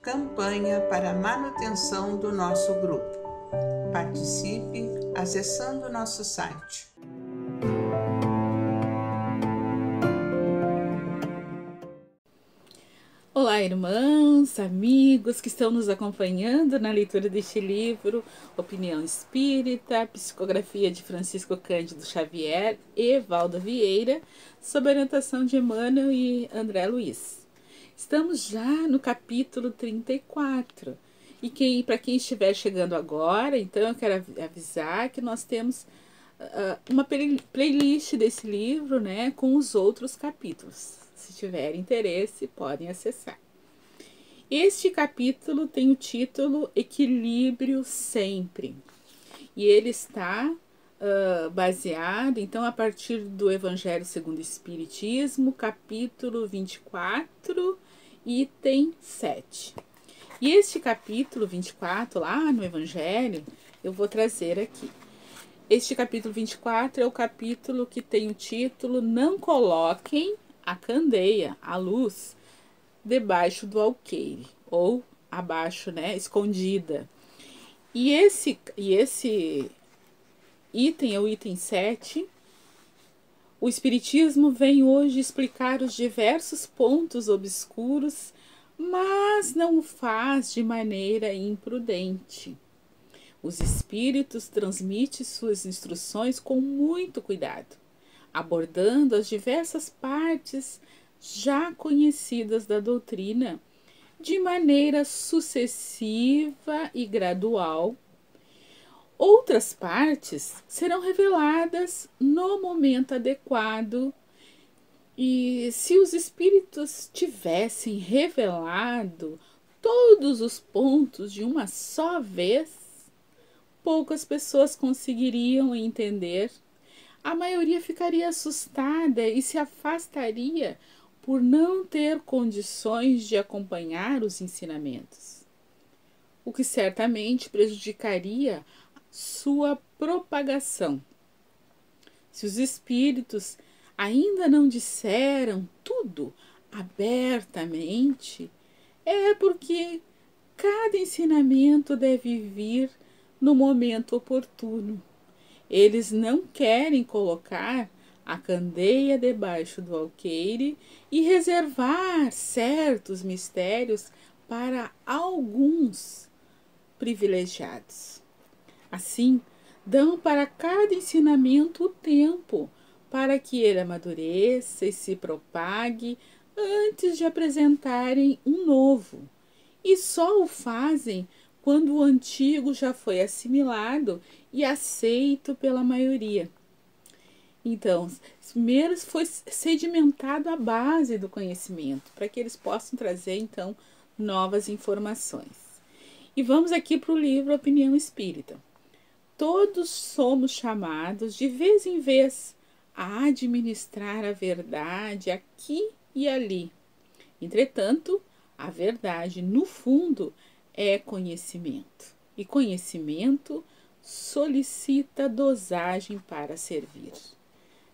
Campanha para a manutenção do nosso grupo. Participe acessando nosso site. Olá, irmãos, amigos que estão nos acompanhando na leitura deste livro, Opinião Espírita, Psicografia de Francisco Cândido Xavier e Valda Vieira, sob a orientação de Emmanuel e André Luiz. Estamos já no capítulo 34. E para quem estiver chegando agora, então eu quero avisar que nós temos uma playlist desse livro, né, com os outros capítulos. Se tiver interesse, podem acessar. Este capítulo tem o título Equilíbrio Sempre. E ele está baseado, então, a partir do Evangelho segundo o Espiritismo, capítulo 24, item 7. E este capítulo 24, lá no Evangelho, eu vou trazer aqui. Este capítulo 24 é o capítulo que tem o título Não coloquem a candeia, a luz, debaixo do alqueire, ou abaixo, né, escondida. E esse item é o item 7. O Espiritismo vem hoje explicar os diversos pontos obscuros, mas não o faz de maneira imprudente. Os espíritos transmitem suas instruções com muito cuidado, abordando as diversas partes já conhecidas da doutrina de maneira sucessiva e gradual. Outras partes serão reveladas no momento adequado, e se os espíritos tivessem revelado todos os pontos de uma só vez, poucas pessoas conseguiriam entender. A maioria ficaria assustada e se afastaria por não ter condições de acompanhar os ensinamentos, o que certamente prejudicaria sua propagação. Se os espíritos ainda não disseram tudo abertamente, é porque cada ensinamento deve vir no momento oportuno. Eles não querem colocar a candeia debaixo do alqueire e reservar certos mistérios para alguns privilegiados. Assim, dão para cada ensinamento o tempo para que ele amadureça e se propague antes de apresentarem um novo. E só o fazem quando o antigo já foi assimilado e aceito pela maioria. Então, primeiro foi sedimentado a base do conhecimento, para que eles possam trazer, então, novas informações. E vamos aqui para o livro Opinião Espírita. Todos somos chamados, de vez em vez, a administrar a verdade aqui e ali. Entretanto, a verdade, no fundo, é conhecimento. E conhecimento solicita dosagem para servir.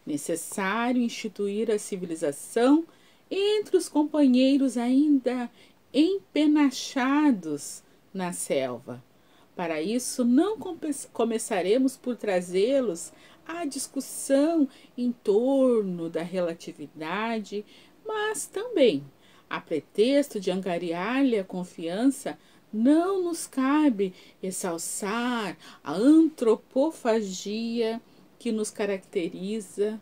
Necessário instituir a civilização entre os companheiros ainda empenachados na selva. Para isso, não começaremos por trazê-los à discussão em torno da relatividade, mas também, a pretexto de angariar-lhe a confiança, não nos cabe exalçar a antropofagia que nos caracteriza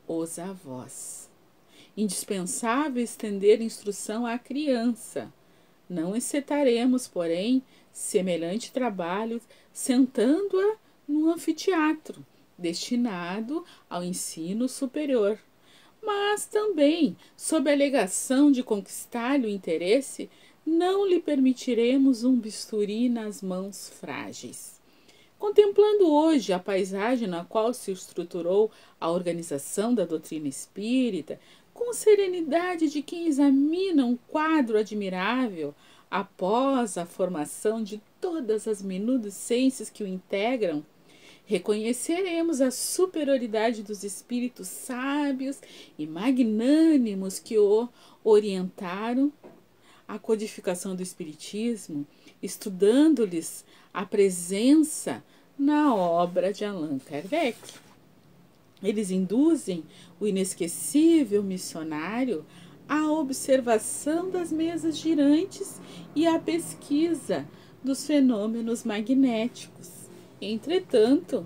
os avós. Indispensável estender instrução à criança. Não excetaremos, porém, semelhante trabalho sentando-a no anfiteatro, destinado ao ensino superior. Mas também, sob a alegação de conquistar-lhe o interesse, não lhe permitiremos um bisturi nas mãos frágeis. Contemplando hoje a paisagem na qual se estruturou a organização da doutrina espírita, com serenidade de quem examina um quadro admirável, após a formação de todas as minucências que o integram, reconheceremos a superioridade dos espíritos sábios e magnânimos que o orientaram a codificação do Espiritismo, estudando-lhes a presença na obra de Allan Kardec. Eles induzem o inesquecível missionário à observação das mesas girantes e à pesquisa dos fenômenos magnéticos. Entretanto,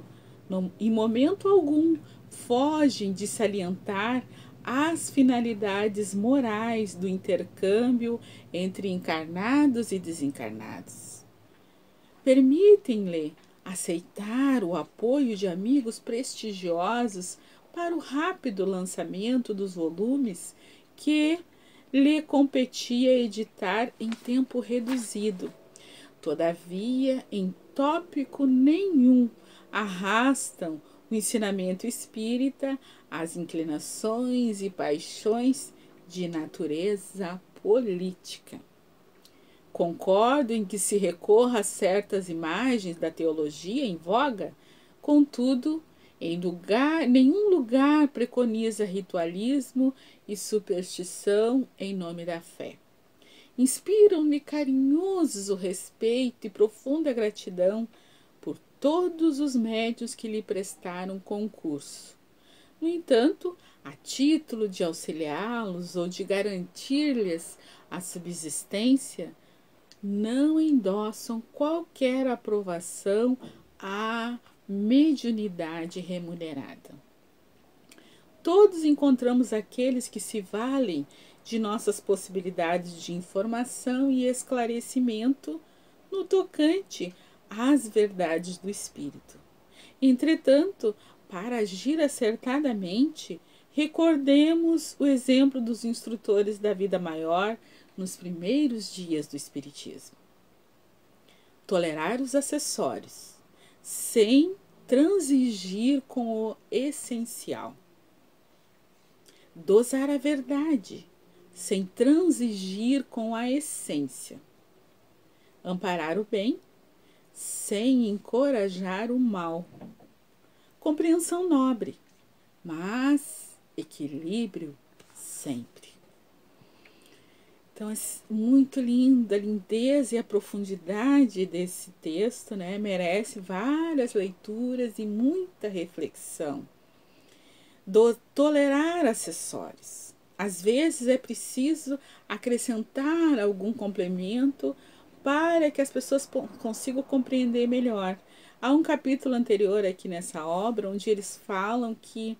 em momento algum, fogem de salientar as finalidades morais do intercâmbio entre encarnados e desencarnados. Permitem-lhe aceitar o apoio de amigos prestigiosos para o rápido lançamento dos volumes que lhe competia editar em tempo reduzido. Todavia, em tópico nenhum, arrastam o ensinamento espírita às inclinações e paixões de natureza política. Concordo em que se recorra a certas imagens da teologia em voga, contudo, nenhum lugar preconiza ritualismo e superstição em nome da fé. Inspiram-me carinhoso respeito e profunda gratidão por todos os médiuns que lhe prestaram concurso. No entanto, a título de auxiliá-los ou de garantir-lhes a subsistência, não endossam qualquer aprovação à mediunidade remunerada. Todos encontramos aqueles que se valem de nossas possibilidades de informação e esclarecimento no tocante às verdades do espírito. Entretanto, para agir acertadamente, recordemos o exemplo dos instrutores da vida maior nos primeiros dias do espiritismo. Tolerar os acessórios, sem transigir com o essencial. Dosar a verdade, sem transigir com a essência. Amparar o bem, sem encorajar o mal. Compreensão nobre, mas equilíbrio sempre. Então é muito linda, a lindeza e a profundidade desse texto, né? Merece várias leituras e muita reflexão. Tolerar acessórios. Às vezes é preciso acrescentar algum complemento para que as pessoas consigam compreender melhor. Há um capítulo anterior aqui nessa obra onde eles falam que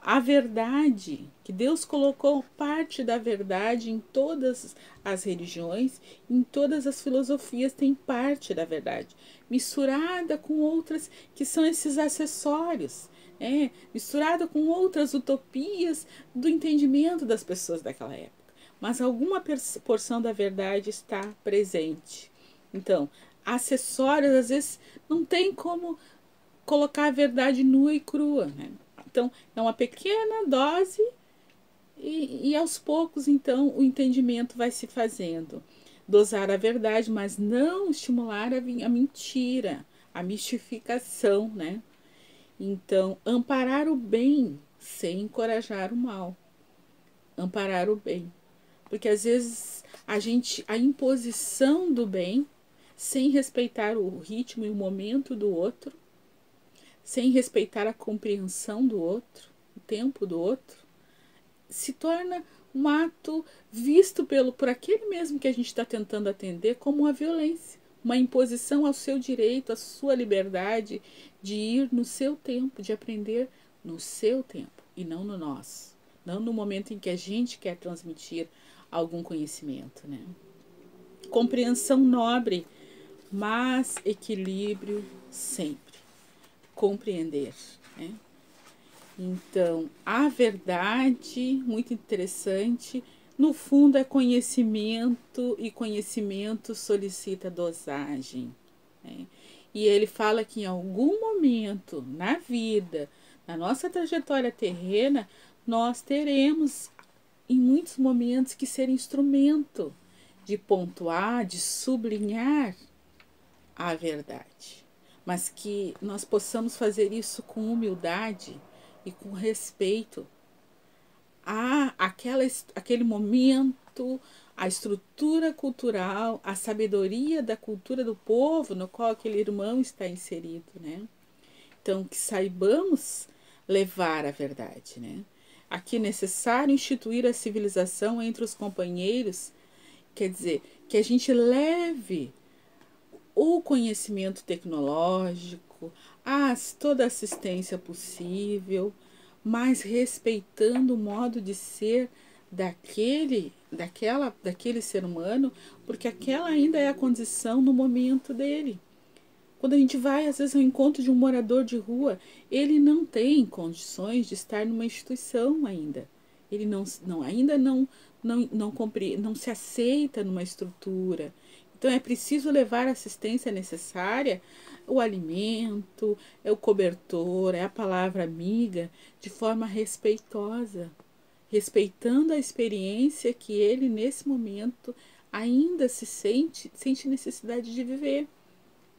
a verdade, que Deus colocou parte da verdade em todas as religiões, em todas as filosofias tem parte da verdade, misturada com outras que são esses acessórios, misturada com outras utopias do entendimento das pessoas daquela época. Mas alguma porção da verdade está presente. Então, acessórios, às vezes, não tem como colocar a verdade nua e crua, né? Então, é uma pequena dose e aos poucos, então, o entendimento vai se fazendo. Dosar a verdade, mas não estimular a mentira, a mistificação, né? Então, amparar o bem sem encorajar o mal. Amparar o bem. Porque, às vezes, a imposição do bem, sem respeitar o ritmo e o momento do outro, sem respeitar a compreensão do outro, o tempo do outro, se torna um ato visto por aquele mesmo que a gente está tentando atender como uma violência, uma imposição ao seu direito, à sua liberdade de ir no seu tempo, de aprender no seu tempo e não no nosso, não no momento em que a gente quer transmitir algum conhecimento, né? Compreensão nobre, mas equilíbrio sempre. Compreender, né? Então, a verdade, muito interessante, no fundo é conhecimento, e conhecimento solicita dosagem, né? E ele fala que em algum momento na vida, na nossa trajetória terrena, nós teremos em muitos momentos que ser instrumento de pontuar, de sublinhar a verdade, mas que nós possamos fazer isso com humildade e com respeito a aquele momento, a estrutura cultural, a sabedoria da cultura do povo no qual aquele irmão está inserido, né? Então, que saibamos levar a verdade, né? Aqui é necessário instituir a civilização entre os companheiros, quer dizer, que a gente leve o conhecimento tecnológico, toda a assistência possível, mas respeitando o modo de ser daquele ser humano, porque aquela ainda é a condição no momento dele. Quando a gente vai, às vezes, ao encontro de um morador de rua, ele não tem condições de estar numa instituição ainda. Ele ainda não se aceita numa estrutura. Então, é preciso levar a assistência necessária, o alimento, é o cobertor, é a palavra amiga, de forma respeitosa, respeitando a experiência que ele, nesse momento, ainda sente necessidade de viver.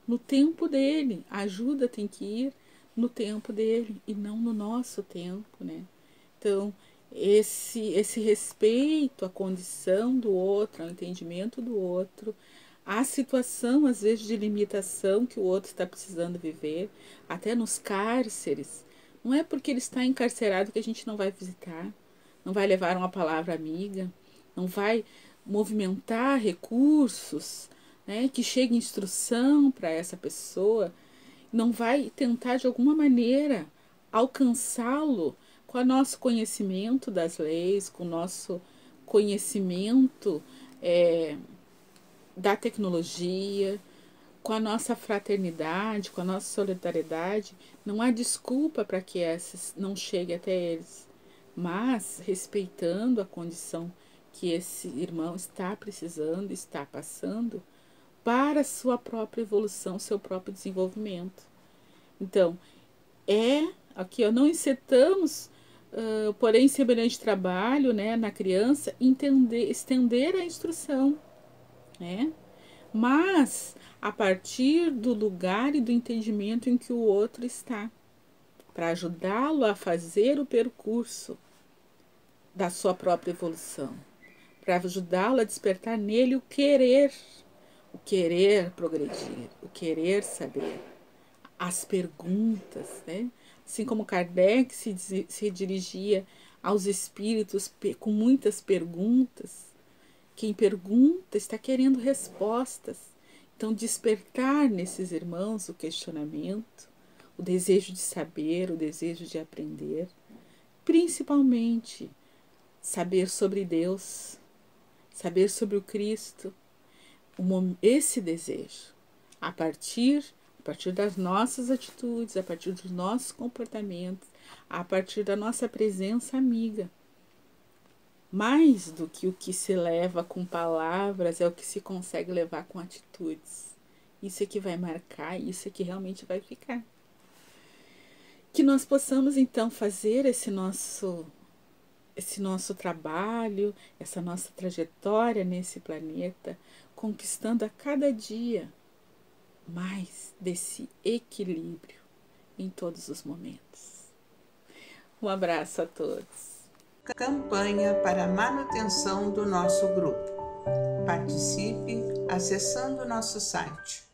No tempo dele, a ajuda tem que ir no tempo dele e não no nosso tempo, né? Então, esse respeito à condição do outro, ao entendimento do outro, à situação, às vezes, de limitação que o outro está precisando viver, até nos cárceres. Não é porque ele está encarcerado que a gente não vai visitar, não vai levar uma palavra amiga, não vai movimentar recursos, né, que chegue instrução para essa pessoa, não vai tentar de alguma maneira alcançá-lo com o nosso conhecimento das leis, com o nosso conhecimento da tecnologia, com a nossa fraternidade, com a nossa solidariedade. Não há desculpa para que essas não cheguem até eles, mas respeitando a condição que esse irmão está precisando, está passando, para a sua própria evolução, seu próprio desenvolvimento. Então, aqui não incitamos, porém, semelhante trabalho, né, na criança, estender a instrução, né, mas a partir do lugar e do entendimento em que o outro está, para ajudá-lo a fazer o percurso da sua própria evolução, para ajudá-lo a despertar nele o querer progredir, o querer saber, as perguntas, né? Assim como Kardec se dirigia aos espíritos com muitas perguntas, quem pergunta está querendo respostas. Então, despertar nesses irmãos o questionamento, o desejo de saber, o desejo de aprender, principalmente saber sobre Deus, saber sobre o Cristo, esse desejo, a partir das nossas atitudes, a partir dos nossos comportamentos, a partir da nossa presença amiga. Mais do que o que se leva com palavras, é o que se consegue levar com atitudes. Isso é que vai marcar, isso é que realmente vai ficar. Que nós possamos, então, fazer esse nosso trabalho, essa nossa trajetória nesse planeta, conquistando a cada dia mais desse equilíbrio em todos os momentos. Um abraço a todos. Campanha para a manutenção do nosso grupo. Participe acessando nosso site